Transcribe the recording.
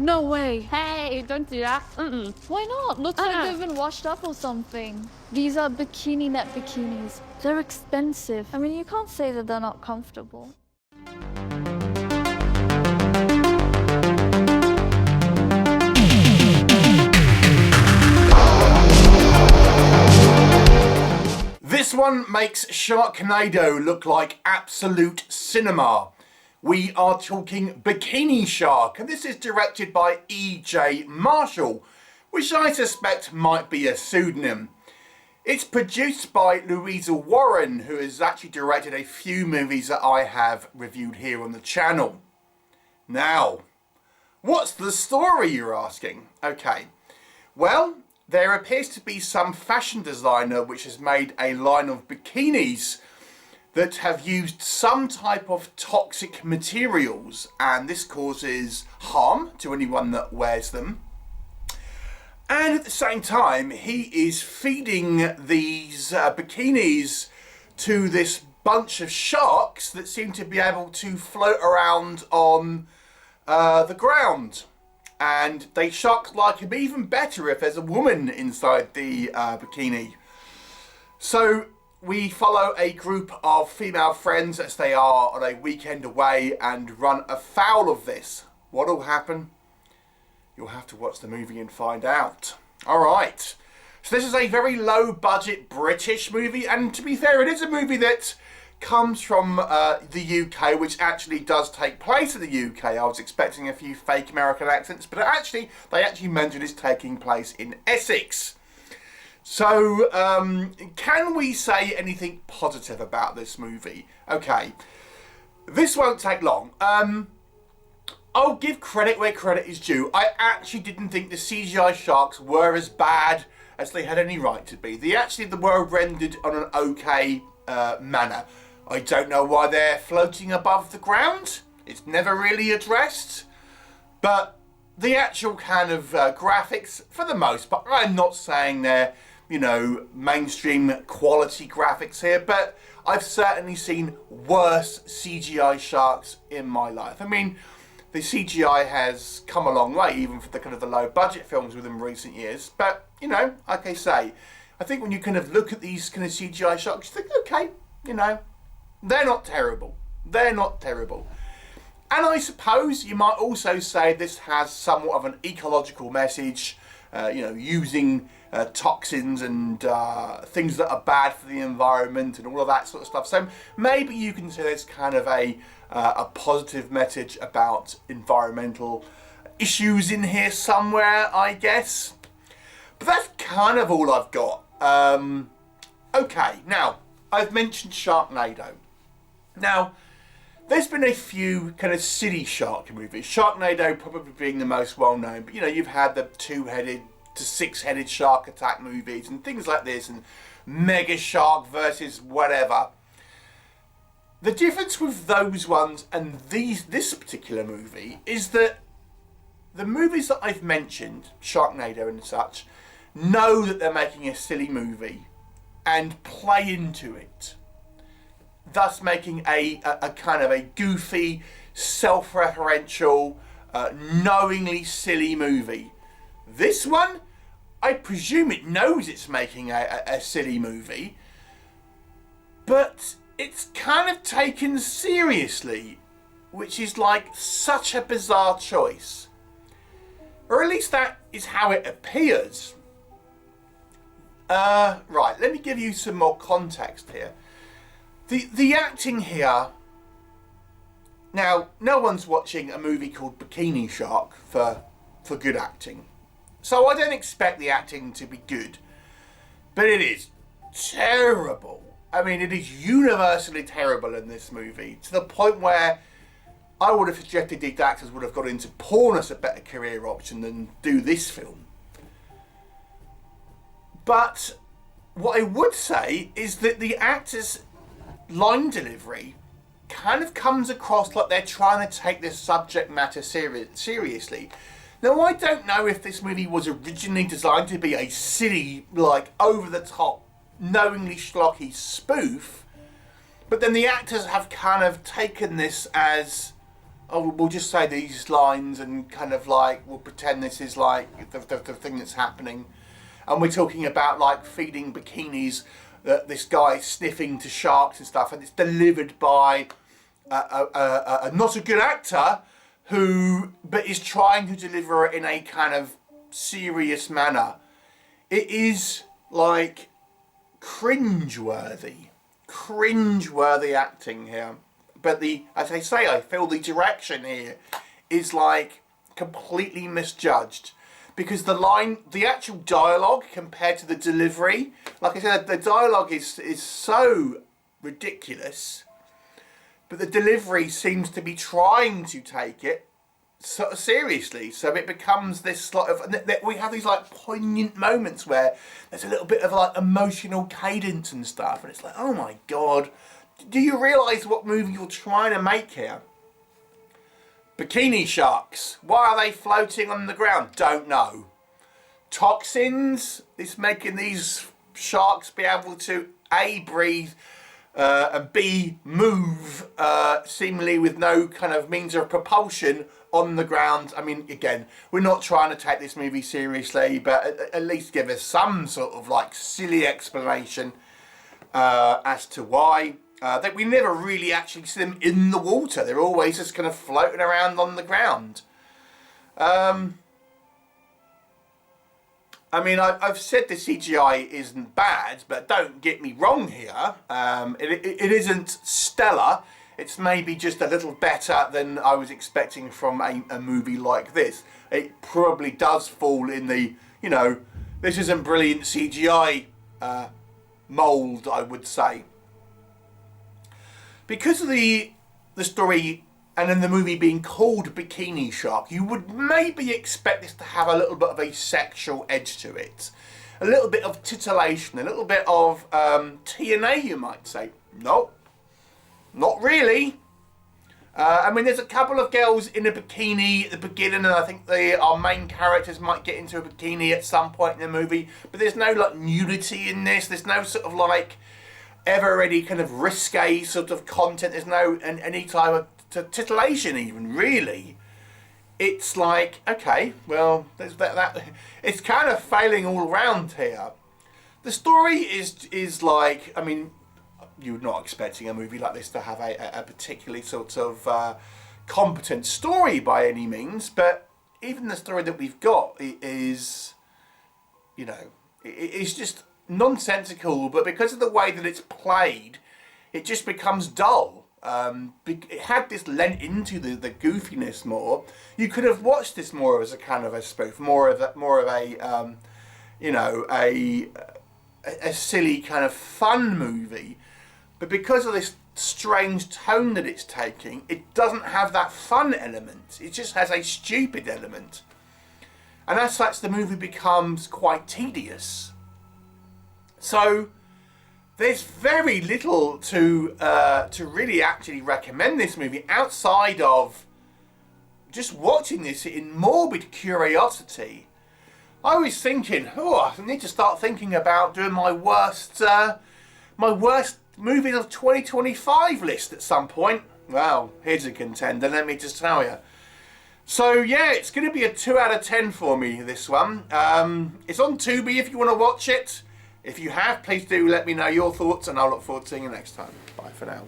No way. Hey, don't do that. Why not? Looks like they've been washed up or something. These are bikini net bikinis. They're expensive. I mean, you can't say that they're not comfortable. This one makes Sharknado look like absolute cinema. We are talking Bikini Shark, and this is directed by E.J. Marshall, which I suspect might be a pseudonym. It's produced by Louisa Warren, who has actually directed a few movies that I have reviewed here on the channel. Now, what's the story, you're asking? Okay, well, there appears to be some fashion designer which has made a line of bikinis that have used some type of toxic materials, and this causes harm to anyone that wears them. And at the same time, he is feeding these bikinis to this bunch of sharks that seem to be able to float around on the ground. And they sharks like him even better if there's a woman inside the bikini. So we follow a group of female friends as they are on a weekend away and run afoul of this. What'll happen? You'll have to watch the movie and find out. Alright, so this is a very low budget British movie, and to be fair, it is a movie that comes from the UK, which actually does take place in the UK. I was expecting a few fake American accents, but they actually mentioned it's taking place in Essex. So, can we say anything positive about this movie? Okay, this won't take long. I'll give credit where credit is due. I actually didn't think the CGI sharks were as bad as they had any right to be. They were rendered on an okay manner. I don't know why they're floating above the ground. It's never really addressed. But the actual kind of graphics, for the most part, I'm not saying they're, mainstream quality graphics here, but I've certainly seen worse CGI sharks in my life. I mean, the CGI has come a long way, even for the kind of the low budget films within recent years. But, like I say, I think when you kind of look at these kind of CGI sharks, you think, okay, they're not terrible. They're not terrible. And I suppose you might also say this has somewhat of an ecological message, using toxins and things that are bad for the environment and all of that sort of stuff. So maybe you can say there's kind of a positive message about environmental issues in here somewhere, I guess. But that's kind of all I've got. Okay, now, I've mentioned Sharknado. Now, there's been a few kind of silly shark movies. Sharknado probably being the most well-known, but you've had the 2-headed to 6-headed shark attack movies and things like this, and Mega Shark versus whatever. The difference with those ones and this particular movie is that the movies that I've mentioned, Sharknado and such, know that they're making a silly movie and play into it, thus making a kind of a goofy, self-referential, knowingly silly movie. This one, I presume it knows it's making a silly movie, but it's kind of taken seriously, which is like such a bizarre choice. Or at least that is how it appears. Right, let me give you some more context here. The acting here... Now, no one's watching a movie called Bikini Shark for good acting. So I don't expect the acting to be good. But it is terrible. I mean, it is universally terrible in this movie, to the point where I would have suggested these actors would have got into porn as a better career option than do this film. But what I would say is that the actors' line delivery kind of comes across like they're trying to take this subject matter seriously. Now, I don't know if this movie was originally designed to be a silly, like, over-the-top, knowingly schlocky spoof, but then the actors have kind of taken this as oh, we'll just say these lines and kind of like, we'll pretend this is like the thing that's happening. And we're talking about like feeding bikinis that this guy is sniffing to sharks and stuff, and it's delivered by a not a good actor but is trying to deliver it in a kind of serious manner. It is like cringeworthy acting here. But as I say, I feel the direction here is like completely misjudged, because the actual dialogue compared to the delivery, like I said, the dialogue is so ridiculous, but the delivery seems to be trying to take it sort of seriously. So it becomes this sort of, we have these like poignant moments where there's a little bit of like emotional cadence and stuff, and it's like, oh my god, do you realise what movie you're trying to make here? Bikini sharks. Why are they floating on the ground? Don't know. Toxins is making these sharks be able to A, breathe, and B, move seemingly with no kind of means of propulsion on the ground. I mean, again, we're not trying to take this movie seriously, but at least give us some sort of like silly explanation as to why. That we never really actually see them in the water. They're always just kind of floating around on the ground. I mean, I've said the CGI isn't bad, but don't get me wrong here. It isn't stellar. It's maybe just a little better than I was expecting from a movie like this. It probably does fall in the, you know, this isn't brilliant CGI mould, I would say. Because of the story and then the movie being called Bikini Shark, you would maybe expect this to have a little bit of a sexual edge to it. A little bit of titillation, a little bit of TNA, you might say. No, not really. I mean, there's a couple of girls in a bikini at the beginning, and I think our main characters might get into a bikini at some point in the movie, but there's no like nudity in this. There's no sort of like ever any kind of risque sort of content. There's no any type of titillation even, really. It's like, okay, well, there's that it's kind of failing all around here. The story is like, I mean, you're not expecting a movie like this to have a particularly sort of competent story by any means, but even the story that we've got is, you know, it's just nonsensical, but because of the way that it's played, it just becomes dull. It had this lent into the goofiness more. You could have watched this more as a kind of a spoof, more of a you know, a silly kind of fun movie. But because of this strange tone that it's taking, it doesn't have that fun element. It just has a stupid element, and as such, the movie becomes quite tedious. So there's very little to really actually recommend this movie outside of just watching this in morbid curiosity. I was thinking, oh, I need to start thinking about doing my worst movies of 2025 list at some point. Well, here's a contender, let me just tell you. So yeah, it's going to be a 2 out of 10 for me, this one. It's on Tubi if you want to watch it. If you have, please do let me know your thoughts, and I'll look forward to seeing you next time. Bye for now.